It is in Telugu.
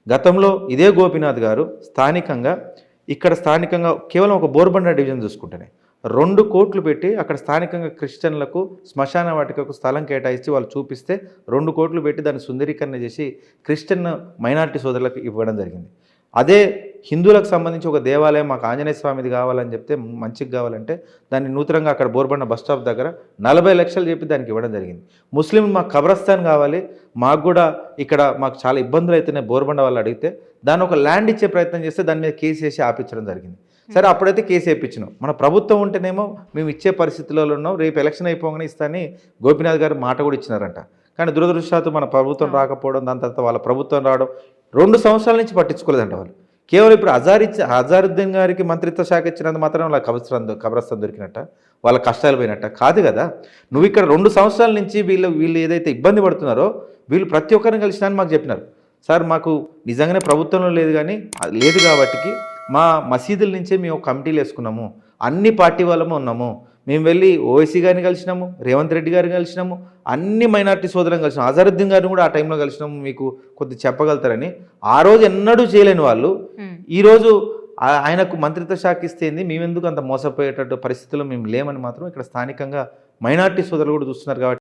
గతంలో ఇదే గోపీనాథ్ గారు స్థానికంగా కేవలం ఒక బోర్బండ డివిజన్ చూసుకుంటేనే 2 కోట్లు పెట్టి అక్కడ స్థానికంగా క్రిస్టియన్లకు శ్మశాన వాటికకు స్థలం కేటాయించి వాళ్ళు చూపిస్తే 2 కోట్లు పెట్టి దాన్ని సుందరీకరణ చేసి క్రిస్టియన్ మైనారిటీ సోదరులకు ఇవ్వడం జరిగింది. అదే హిందువులకు సంబంధించి ఒక దేవాలయం మాకు ఆంజనేయ స్వామిది కావాలని చెప్తే మంచిగా కావాలంటే దాన్ని నూతనంగా అక్కడ బోర్బండ బస్ స్టాప్ దగ్గర 40 లక్షలు చెప్పి దానికి ఇవ్వడం జరిగింది. ముస్లిం మాకు కబ్రస్థాన్ కావాలి, మాకు కూడా ఇక్కడ మాకు చాలా ఇబ్బందులు అవుతున్నాయి బోర్బండ వాళ్ళు అడిగితే దాన్ని ఒక ల్యాండ్ ఇచ్చే ప్రయత్నం చేస్తే దాని మీద కేసు వేసి ఆపించడం జరిగింది. సరే అప్పుడైతే కేసు వేయించినాం. మన ప్రభుత్వం ఉంటేనేమో మేము ఇచ్చే పరిస్థితులలో ఉన్నాం, రేపు ఎలక్షన్ అయిపోగానే ఇస్తానని గోపీనాథ్ గారు మాట కూడా ఇచ్చినారంట. కానీ దురదృష్టవశాత్తు మన ప్రభుత్వం రాకపోవడం, దాని తర్వాత వాళ్ళ ప్రభుత్వం రావడం 2 సంవత్సరాల నుంచి పట్టించుకోలేదంట వాళ్ళు. కేవలం ఇప్పుడు అజారుద్దీన్ గారికి మంత్రిత్వ శాఖ ఇచ్చినంత మాత్రం వాళ్ళ కబ్రస్థాన్ దొరికినట్ట, వాళ్ళ కష్టాలు పోయినట్ట కాదు కదా. నువ్వు ఇక్కడ 2 సంవత్సరాల నుంచి వీళ్ళు ఏదైతే ఇబ్బంది పడుతున్నారో వీళ్ళు ప్రతి ఒక్కరిని కలిసినా మాకు చెప్పినారు, సార్ మాకు నిజంగానే ప్రభుత్వంలో లేదు కానీ లేదు కాబట్టి మా మసీదుల నుంచే మేము కమిటీలు వేసుకున్నాము, అన్ని పార్టీ వాళ్ళము ఉన్నాము, మేము వెళ్ళి ఓవైసీ గారిని కలిసినాము, రేవంత్ రెడ్డి గారిని కలిసినాము, అన్ని మైనార్టీ సోదరులను కలిసినాము, అజారుద్దీన్ గారిని కూడా ఆ టైంలో కలిసినాము, మీకు కొద్ది చెప్పగలుగుతారని. ఆ రోజు ఎన్నడూ చేయలేని వాళ్ళు ఈరోజు ఆయనకు మంత్రిత్వ శాఖ ఇస్తేంది, మేమెందుకు అంత మోసపోయేటట్టు పరిస్థితుల్లో మేము లేమని మాత్రం ఇక్కడ స్థానికంగా మైనార్టీ సోదరులు కూడా చూస్తున్నారు కాబట్టి